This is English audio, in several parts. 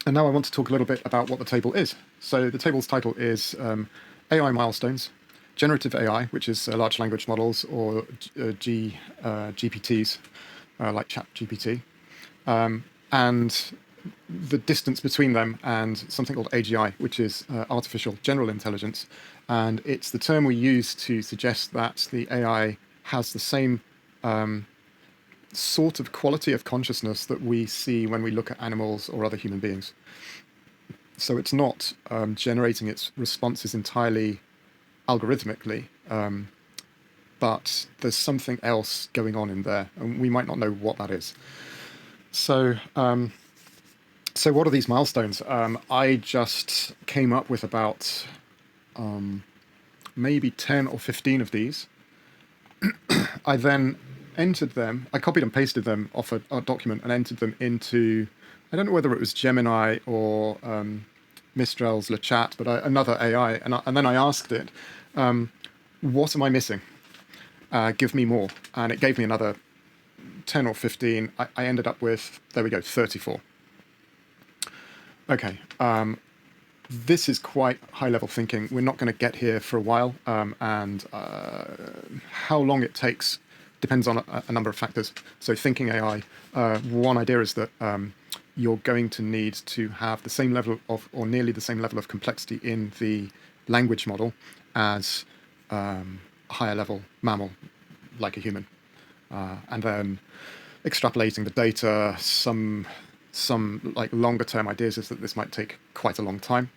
And now I want to talk a little bit about what the table is. So the table's title is AI milestones, generative AI, which is large language models or GPTs, like ChatGPT, and the distance between them and something called AGI, which is artificial general intelligence. And it's the term we use to suggest that the AI has the same sort of quality of consciousness that we see when we look at animals or other human beings. So it's not generating its responses entirely algorithmically, but there's something else going on in there, and we might not know what that is. So, so what are these milestones? I just came up with about maybe 10 or 15 of these. I then entered them, I copied and pasted them off a document and entered them into, I don't know whether it was Gemini or Mistral's LeChat, but another AI. And then I asked it, what am I missing? Give me more. And it gave me another 10 or 15. I ended up with, there we go, 34. Okay. This is quite high-level thinking. We're not going to get here for a while, and how long it takes depends on a number of factors. So thinking AI, one idea is that you're going to need to have the same level of, or nearly the same level of complexity in the language model as a higher level mammal, like a human. And then extrapolating the data, some like longer term ideas is that this might take quite a long time.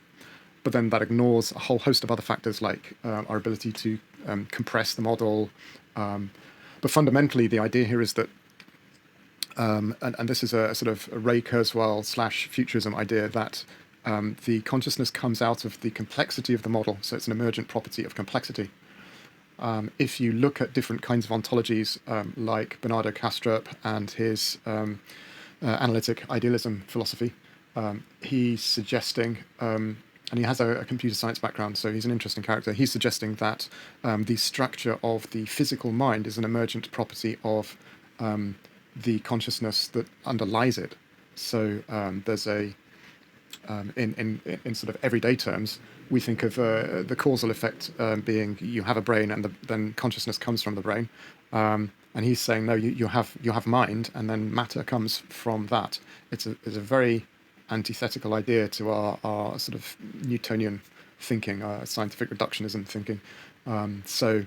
But then that ignores a whole host of other factors like our ability to compress the model. But fundamentally, the idea here is that, and this is a sort of a Ray Kurzweil / futurism idea, that the consciousness comes out of the complexity of the model. So it's an emergent property of complexity. If you look at different kinds of ontologies, like Bernardo Kastrup and his analytic idealism philosophy, he's suggesting, and he has a computer science background, so he's an interesting character. He's suggesting that the structure of the physical mind is an emergent property of the consciousness that underlies it. So there's a, in sort of everyday terms, we think of the causal effect being you have a brain and then consciousness comes from the brain. And he's saying, no, you have mind, and then matter comes from that. It's a very antithetical idea to our sort of Newtonian thinking, scientific reductionism thinking. So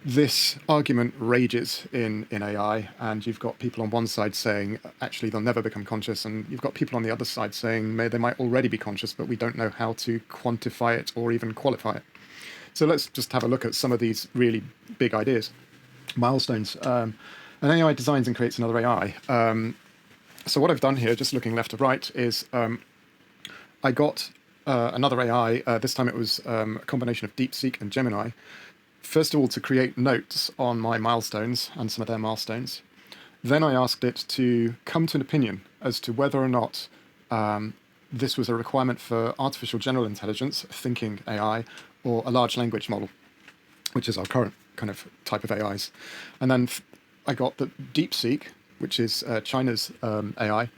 this argument rages in AI, and you've got people on one side saying, actually, they'll never become conscious, and you've got people on the other side saying, they might already be conscious, but we don't know how to quantify it or even qualify it. So let's just have a look at some of these really big ideas. Milestones. An AI designs and creates another AI. So what I've done here, just looking left to right, is I got another AI. This time it was a combination of DeepSeek and Gemini. First of all, to create notes on my milestones and some of their milestones. Then I asked it to come to an opinion as to whether or not this was a requirement for artificial general intelligence, thinking AI, or a large language model, which is our current kind of type of AIs. And then I got the DeepSeek, which is China's AI,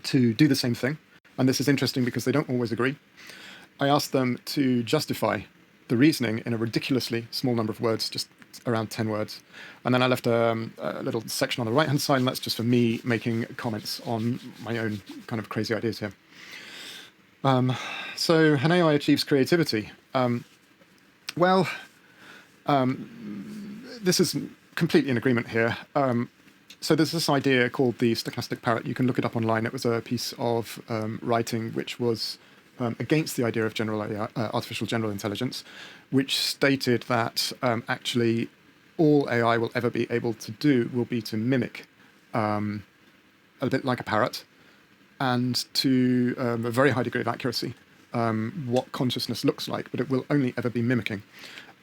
to do the same thing. And this is interesting because they don't always agree. I asked them to justify the reasoning in a ridiculously small number of words, just around 10 words. And then I left a little section on the right-hand side, and that's just for me making comments on my own kind of crazy ideas here. So an AI achieves creativity. This is completely in agreement here. So there's this idea called the stochastic parrot. You can look it up online. It was a piece of writing which was against the idea of artificial general intelligence, which stated that actually all AI will ever be able to do will be to mimic, a bit like a parrot, and to a very high degree of accuracy, what consciousness looks like, but it will only ever be mimicking.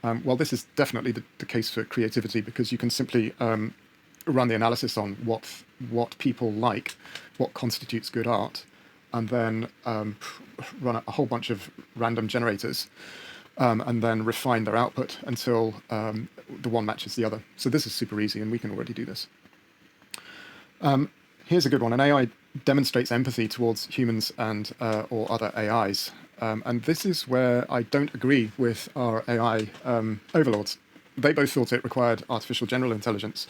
Well, this is definitely the case for creativity, because you can simply run the analysis on what people like, what constitutes good art, and then run a whole bunch of random generators, and then refine their output until the one matches the other. So this is super easy, and we can already do this. Here's a good one. An AI demonstrates empathy towards humans and or other AIs. And this is where I don't agree with our AI overlords. They both thought it required artificial general intelligence.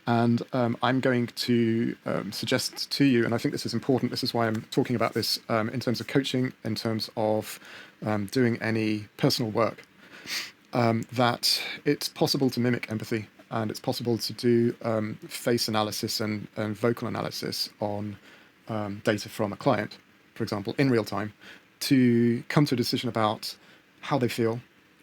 And I'm going to suggest to you, and I think this is important, this is why I'm talking about this in terms of coaching, in terms of doing any personal work, that it's possible to mimic empathy, and it's possible to do face analysis and vocal analysis on data from a client, for example, in real time, to come to a decision about how they feel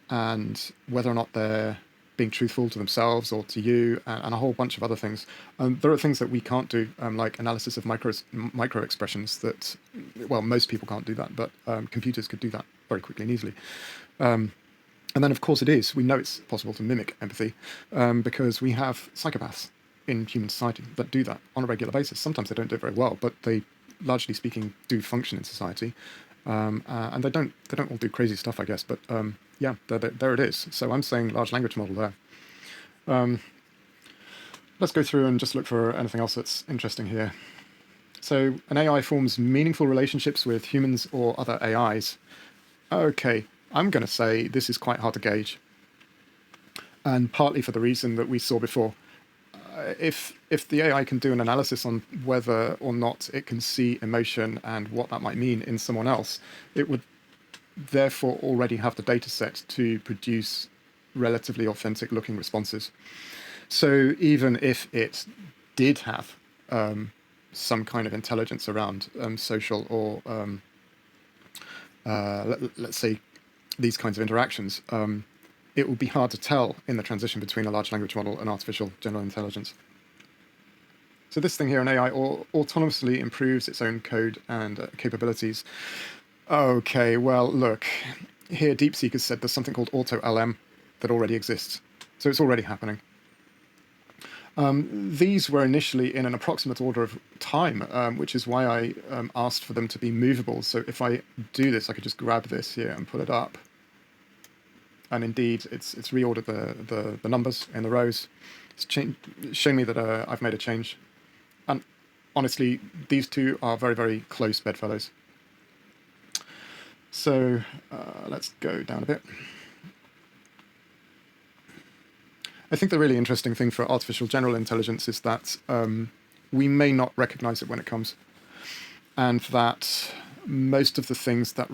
and whether or not they're being truthful to themselves or to you, and a whole bunch of other things. There are things that we can't do, like analysis of micro expressions that, well, most people can't do that, but computers could do that very quickly and easily. And then, of course, we know it's possible to mimic empathy because we have psychopaths in human society that do that on a regular basis. Sometimes they don't do it very well, but they, largely speaking, do function in society. And they don't all do crazy stuff, I guess. But yeah, there it is. So I'm saying large language model there. Let's go through and just look for anything else that's interesting here. So an AI forms meaningful relationships with humans or other AIs. Okay, I'm going to say this is quite hard to gauge. And partly for the reason that we saw before. If the AI can do an analysis on whether or not it can see emotion and what that might mean in someone else, it would therefore already have the data set to produce relatively authentic looking responses. So even if it did have some kind of intelligence around social or let's say these kinds of interactions, it will be hard to tell in the transition between a large language model and artificial general intelligence. So this thing here, an AI autonomously improves its own code and capabilities. Okay, well, look, here DeepSeek has said there's something called auto-LM that already exists. So it's already happening. These were initially in an approximate order of time, which is why I asked for them to be movable. So if I do this, I could just grab this here and pull it up. And indeed, it's reordered the numbers in the rows. It's shown me that I've made a change. And honestly, these two are very, very close bedfellows. So let's go down a bit. I think the really interesting thing for artificial general intelligence is that we may not recognize it when it comes. And that most of the things that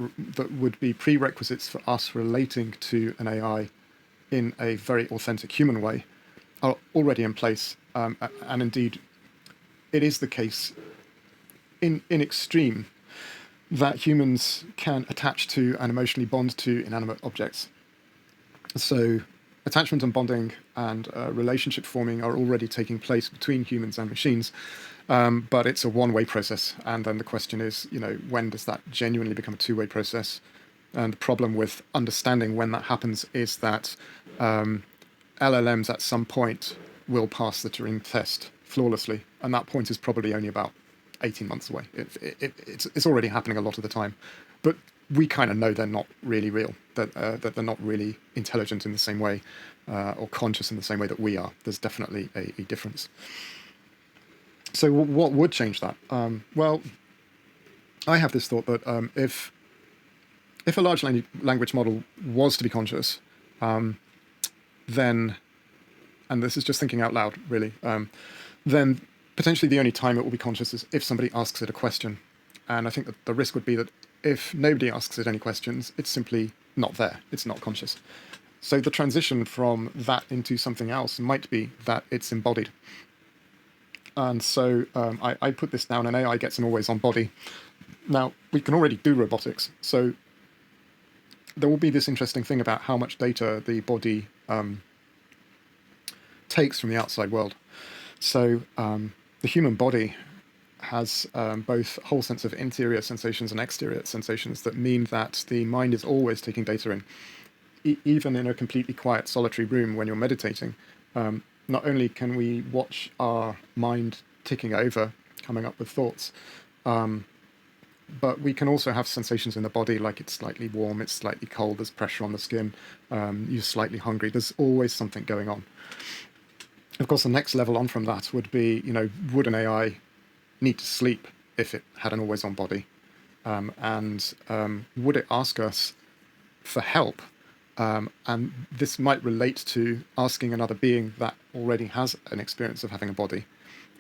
would be prerequisites for us relating to an AI in a very authentic human way are already in place. And indeed, it is the case in extreme that humans can attach to and emotionally bond to inanimate objects. So attachment and bonding and relationship forming are already taking place between humans and machines. But it's a one-way process. And then the question is, when does that genuinely become a two-way process? And the problem with understanding when that happens is that LLMs at some point will pass the Turing test flawlessly. And that point is probably only about 18 months away. It's already happening a lot of the time. But we kind of know they're not really real, that they're not really intelligent in the same way or conscious in the same way that we are. There's definitely a difference. So what would change that? Well, I have this thought that if a large language model was to be conscious, then, and this is just thinking out loud, really, then potentially the only time it will be conscious is if somebody asks it a question. And I think that the risk would be that if nobody asks it any questions, it's simply not there. It's not conscious. So the transition from that into something else might be that it's embodied. And so I put this down, and AI gets an always-on body. Now, we can already do robotics, so there will be this interesting thing about how much data the body takes from the outside world. So the human body has both a whole sense of interior sensations and exterior sensations that mean that the mind is always taking data in. Even in a completely quiet, solitary room when you're meditating, not only can we watch our mind ticking over, coming up with thoughts, but we can also have sensations in the body, like it's slightly warm, it's slightly cold, there's pressure on the skin, you're slightly hungry. There's always something going on. Of course, the next level on from that would be, would an AI need to sleep if it had an always-on body? And would it ask us for help? And this might relate to asking another being that already has an experience of having a body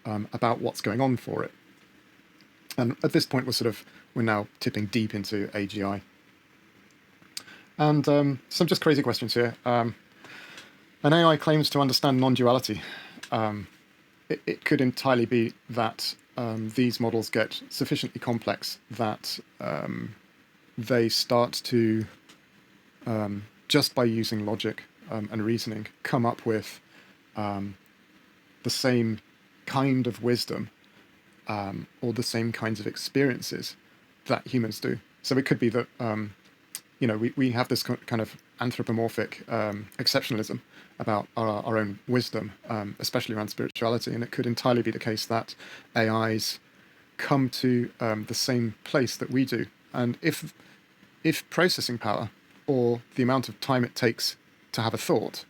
about what's going on for it. And at this point, we're now tipping deep into AGI. And some just crazy questions here. An AI claims to understand non-duality. It could entirely be that these models get sufficiently complex that they start to, just by using logic and reasoning, come up with the same kind of wisdom or the same kinds of experiences that humans do. So it could be that we have this kind of anthropomorphic exceptionalism about our own wisdom, especially around spirituality, and it could entirely be the case that AIs come to the same place that we do. And if processing power or the amount of time it takes to have a thought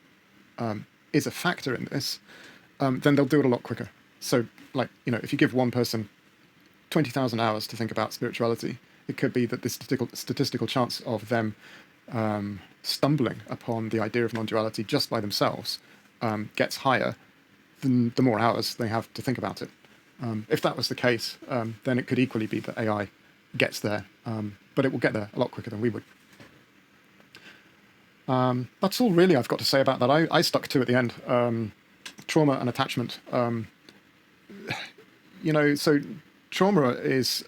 is a factor in this, then they'll do it a lot quicker. So, if you give one person 20,000 hours to think about spirituality, it could be that the statistical chance of them stumbling upon the idea of non-duality just by themselves gets higher than the more hours they have to think about it. If that was the case, then it could equally be that AI gets there, but it will get there a lot quicker than we would. That's all really I've got to say about that. I stuck to at the end. Trauma and attachment. So trauma is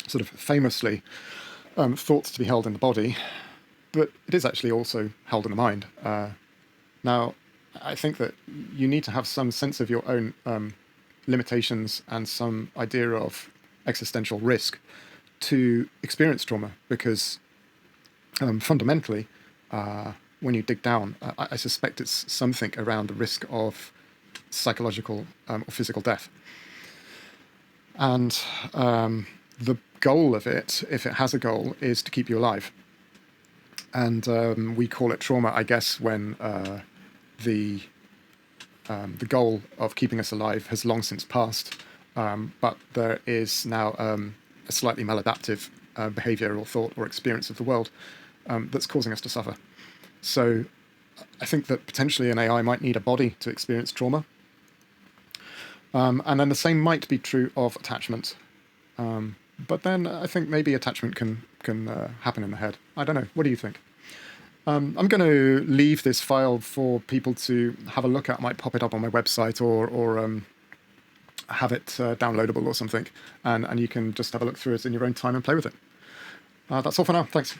sort of famously thought to be held in the body, but it is actually also held in the mind. Now, I think that you need to have some sense of your own limitations and some idea of existential risk to experience trauma, because fundamentally, when you dig down, I suspect it's something around the risk of psychological or physical death. And the goal of it, if it has a goal, is to keep you alive. And we call it trauma, I guess, when the goal of keeping us alive has long since passed, but there is now a slightly maladaptive behavior or thought or experience of the world that's causing us to suffer. So I think that potentially an AI might need a body to experience trauma. And then the same might be true of attachment. But then I think maybe attachment can happen in the head. I don't know. What do you think? I'm going to leave this file for people to have a look at. I might pop it up on my website or have it downloadable or something. And you can just have a look through it in your own time and play with it. That's all for now. Thanks.